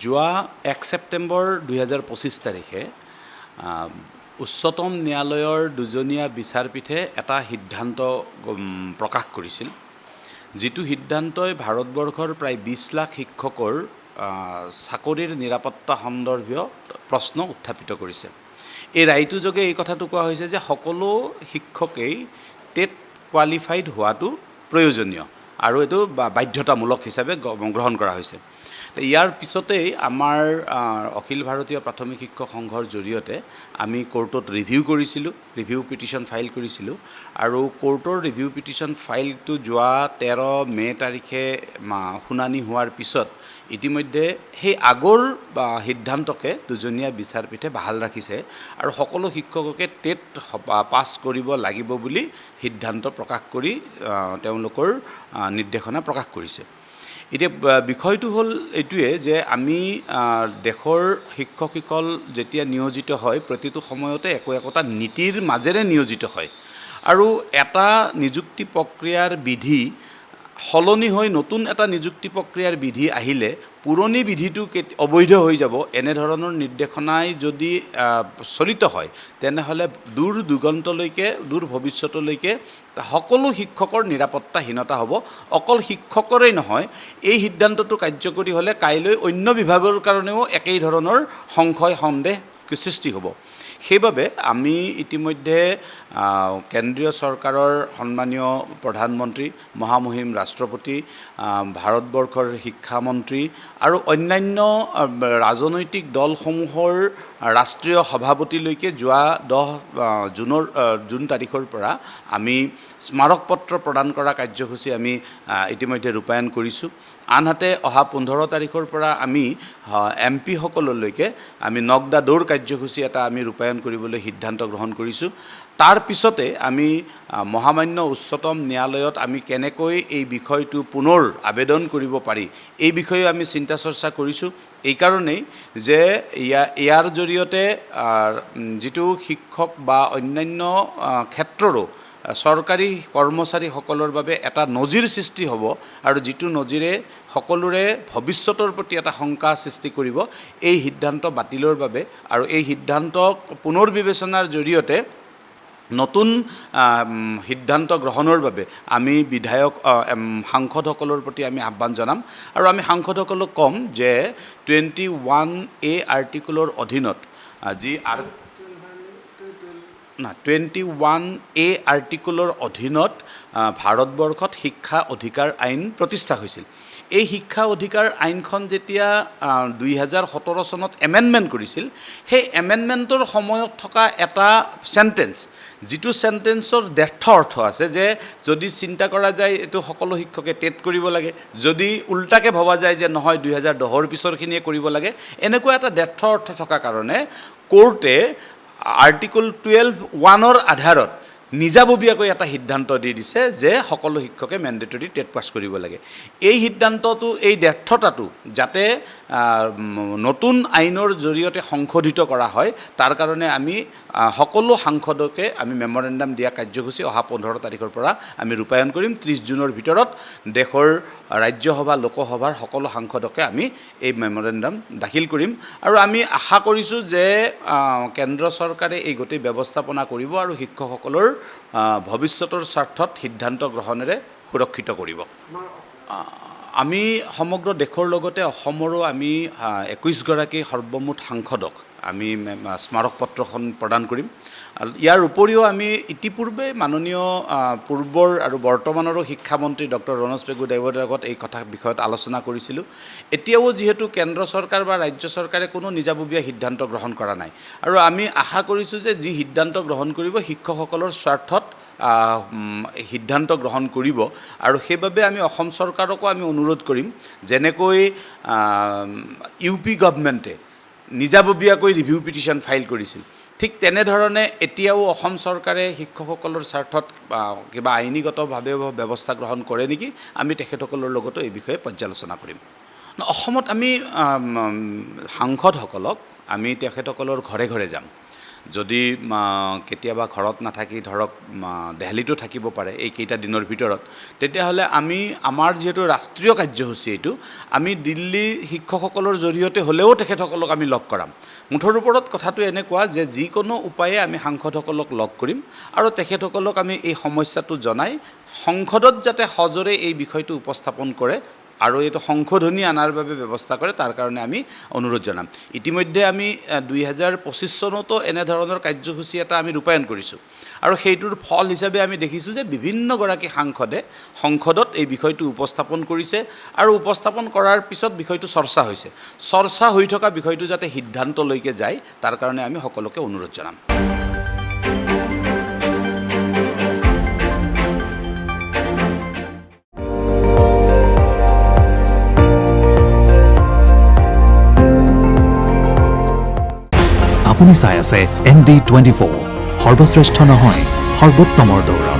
যোৱা 1 ছেপ্টেম্বৰ 2025 তাৰিখে উচ্চতম ন্যায়ালয়ৰ দুজনীয়া বিচাৰপীঠে এটা সিদ্ধান্ত প্ৰকাশ কৰিছিল, যিটো সিদ্ধান্তই ভাৰতবৰ্ষৰ প্ৰায় 20 লাখ শিক্ষকৰ চাকৰিৰ নিৰাপত্তা সন্দৰ্ভীয় প্ৰশ্ন উত্থাপিত কৰিছে। এই ৰায়টোৰ যোগে এই কথাটো কোৱা হৈছে যে সকলো শিক্ষকেই টেট কোৱালিফাইড হোৱাটো প্ৰয়োজনীয় আৰু এইটো বাধ্যতামূলক হিচাপে গ্ৰহণ কৰা হৈছে। ইয়াৰ পিছতেই আমাৰ অখিল ভাৰতীয় প্ৰাথমিক শিক্ষক সংঘৰ জৰিয়তে আমি কোৰ্টত ৰিভিউ পিটিশ্যন ফাইল কৰিছিলোঁ আৰু কোৰ্টৰ ৰিভিউ পিটিশ্যন ফাইলটো যোৱা 13 মে তাৰিখে শুনানি হোৱাৰ পিছত ইতিমধ্যে সেই আগৰ সিদ্ধান্তকে দুজনীয়া বিচাৰপীঠে বাহাল ৰাখিছে আৰু সকলো শিক্ষককে টেট পাছ কৰিব লাগিব বুলি সিদ্ধান্ত প্ৰকাশ কৰি তেওঁলোকৰ নিৰ্দেশনা প্ৰকাশ কৰিছে। এতিয়া বিষয়টো হ'ল এইটোৱে যে আমি দেশৰ শিক্ষকসকল যেতিয়া নিয়োজিত হয় প্ৰতিটো সময়তে একোটা নীতিৰ মাজেৰে নিয়োজিত হয় আৰু এটা নিযুক্তি প্ৰক্ৰিয়াৰ বিধি সলনি হৈ নতুন এটা নিযুক্তি প্ৰক্ৰিয়াৰ বিধি আহিলে পুৰণি বিধিটো অবৈধ হৈ যাব এনেধৰণৰ নিৰ্দেশনাই যদি চলিত হয় তেনেহ'লে দূৰ ভৱিষ্যতলৈকে সকলো শিক্ষকৰ নিৰাপত্তাহীনতা হ'ব। অকল শিক্ষকৰেই নহয়, এই সিদ্ধান্তটো কাৰ্যকৰী হ'লে কাইলৈ অন্য বিভাগৰ কাৰণেও একেই ধৰণৰ সংশয় সন্দেহ সৃষ্টি হ'ব। সেইবাবে আমি ইতিমধ্যে কেন্দ্ৰীয় চৰকাৰৰ সন্মানীয় প্ৰধানমন্ত্ৰী, মহামহিম ৰাষ্ট্ৰপতি, ভাৰতবৰ্ষৰ শিক্ষামন্ত্ৰী আৰু অন্যান্য ৰাজনৈতিক দলসমূহৰ ৰাষ্ট্ৰীয় সভাপতিলৈকে যোৱা 10 জুন তাৰিখৰ পৰা আমি স্মাৰক পত্ৰ প্ৰদান কৰা কাৰ্যসূচী আমি ইতিমধ্যে ৰূপায়ণ কৰিছোঁ। আনহাতে অহা 15 তাৰিখৰ পৰা আমি MP সকললৈকে আমি নক দা ড'ৰ কাৰ্যসূচী এটা আমি ৰূপায়ণ কৰিবলৈ সিদ্ধান্ত গ্ৰহণ কৰিছোঁ। তাৰ পিছতে আমি মহামান্য উচ্চতম ন্যায়ালয়ত আমি কেনেকৈ এই বিষয়টো পুনৰ আবেদন কৰিব পাৰি এই বিষয়ে আমি চিন্তা চৰ্চা কৰিছোঁ। এইকাৰণেই যে ইয়াৰ জৰিয়তে যিটো শিক্ষক বা অন্যান্য ক্ষেত্ৰৰো চৰকাৰী কৰ্মচাৰীসকলৰ বাবে এটা নজিৰ সৃষ্টি হ'ব আৰু যিটো নজিৰে সকলোৰে ভৱিষ্যতৰ প্ৰতি এটা শংকা সৃষ্টি কৰিব এই সিদ্ধান্ত বাতিলৰ বাবে আৰু এই সিদ্ধান্তক পুনৰ বিবেচনাৰ জৰিয়তে নতুন সিদ্ধান্ত গ্ৰহণৰ বাবে আমি সাংসদসকলৰ প্ৰতি আমি আহ্বান জনাম আৰু আমি সাংসদসকলক ক'ম যে 21A আৰ্টিকলৰ অধীনত যি 21A আৰ্টিকলৰ অধীনত ভাৰতবৰ্ষত শিক্ষা অধিকাৰ আইন প্ৰতিষ্ঠা হৈছিল। এই শিক্ষা অধিকাৰ আইনখন যেতিয়া 2017 চনত এমেণ্ডমেণ্ট কৰিছিল, সেই এমেণ্ডমেণ্টৰ সময়ত থকা এটা চেণ্টেন্স, যিটো চেণ্টেন্সৰ ডেৰ্থ অৰ্থ আছে যে যদি চিন্তা কৰা যায় এইটো সকলো শিক্ষকে টেট কৰিব লাগে, যদি উল্টাকৈ ভবা যায় যে নহয় 2010ৰ পিছৰখিনিয়ে কৰিব লাগে, এনেকুৱা এটা ডেৰ্থ অৰ্থ থকা কাৰণে কোৰ্টে আৰ্টিকল 12(1)ৰ আধাৰত নিজাববীয়াকৈ এটা সিদ্ধান্ত দি দিছে যে সকলো শিক্ষকে মেণ্ডেটৰী টেট পাছ কৰিব লাগে। এই সিদ্ধান্তটো, এই ডেৰ্থতাটো যাতে নতুন আইনৰ জৰিয়তে সংশোধিত কৰা হয় তাৰ কাৰণে আমি সকলো সাংসদকে আমি মেমৰেণ্ডাম দিয়া কাৰ্যসূচী অহা 15 তাৰিখৰ পৰা আমি ৰূপায়ণ কৰিম। 30 জুনৰ ভিতৰত দেশৰ ৰাজ্যসভা লোকসভাৰ সকলো সাংসদকে আমি এই মেমৰেণ্ডাম দাখিল কৰিম আৰু আমি আশা কৰিছোঁ যে কেন্দ্ৰ চৰকাৰে এই গোটেই ব্যৱস্থাপনা কৰিব আৰু শিক্ষকসকলৰ ভৱিষ্যতৰ স্বাৰ্থত সিদ্ধান্ত গ্ৰহণেৰে সুৰক্ষিত কৰিব। আমি সমগ্ৰ দেশৰ লগতে অসমৰো আমি 21গৰাকী সৰ্বমুঠ সাংসদক আমি স্মাৰক পত্ৰখন প্ৰদান কৰিম। ইয়াৰ উপৰিও আমি ইতিপূৰ্বে মাননীয় পূৰ্বৰ আৰু বৰ্তমানৰো শিক্ষামন্ত্ৰী ডক্টৰ ৰণোজ পেগু দেৱৰ আগত এই বিষয়ত আলোচনা কৰিছিলোঁ। এতিয়াও যিহেতু কেন্দ্ৰ চৰকাৰ বা ৰাজ্য চৰকাৰে কোনো নিজাববীয়া সিদ্ধান্ত গ্ৰহণ কৰা নাই আৰু আমি আশা কৰিছোঁ যে যি সিদ্ধান্ত গ্ৰহণ কৰিব শিক্ষকসকলৰ স্বাৰ্থত সিদ্ধান্ত গ্ৰহণ কৰিব আৰু সেইবাবে আমি অসম চৰকাৰকো আমি অনুৰোধ কৰিম, যেনেকৈ UP গভৰ্ণমেণ্টে নিজাববীয়াকৈ ৰিভিউ পিটিশ্যন ফাইল কৰিছিল, ঠিক তেনেধৰণে এতিয়াও অসম চৰকাৰে শিক্ষকসকলৰ স্বাৰ্থত কিবা আইনীগতভাৱে ব্যৱস্থা গ্ৰহণ কৰে নেকি, আমি তেখেতসকলৰ লগতো এই বিষয়ে পৰ্যালোচনা কৰিম। অসমত আমি সাংসদসকলক আমি তেখেতসকলৰ ঘৰে ঘৰে যাম। যদি কেতিয়াবা ঘৰত নাথাকি ধৰক দেহলীতো থাকিব পাৰে এইকেইটা দিনৰ ভিতৰত, তেতিয়াহ'লে আমি আমাৰ যিহেতু ৰাষ্ট্ৰীয় কাৰ্যসূচী এইটো, আমি দিল্লী শিক্ষকসকলৰ জৰিয়তে হ'লেও তেখেতসকলক আমি লগ কৰাম। মুঠৰ ওপৰত কথাটো এনেকুৱা যে যিকোনো উপায়ে আমি সাংসদসকলক লগ কৰিম আৰু তেখেতসকলক আমি এই সমস্যাটো জনাই সংসদত যাতে সজোৰে এই বিষয়টো উপস্থাপন কৰে আৰু এইটো সংশোধনী আনাৰ বাবে ব্যৱস্থা কৰে, তাৰ কাৰণে আমি অনুৰোধ জনাম। ইতিমধ্যে আমি 2025 চনতো এনেধৰণৰ কাৰ্যসূচী এটা আমি ৰূপায়ণ কৰিছোঁ আৰু সেইটোৰ ফল হিচাপে আমি দেখিছোঁ যে বিভিন্নগৰাকী সাংসদে সংসদত এই বিষয়টো উপস্থাপন কৰিছে আৰু উপস্থাপন কৰাৰ পিছত বিষয়টো চৰ্চা হৈছে। চৰ্চা হৈ থকা বিষয়টো যাতে সিদ্ধান্তলৈকে যায়, তাৰ কাৰণে আমি সকলোকে অনুৰোধ জনাম। আপুনি চাই আছে ND24, সৰ্বশ্ৰেষ্ঠ নহয় সৰ্বোত্তমৰ দৌৰ।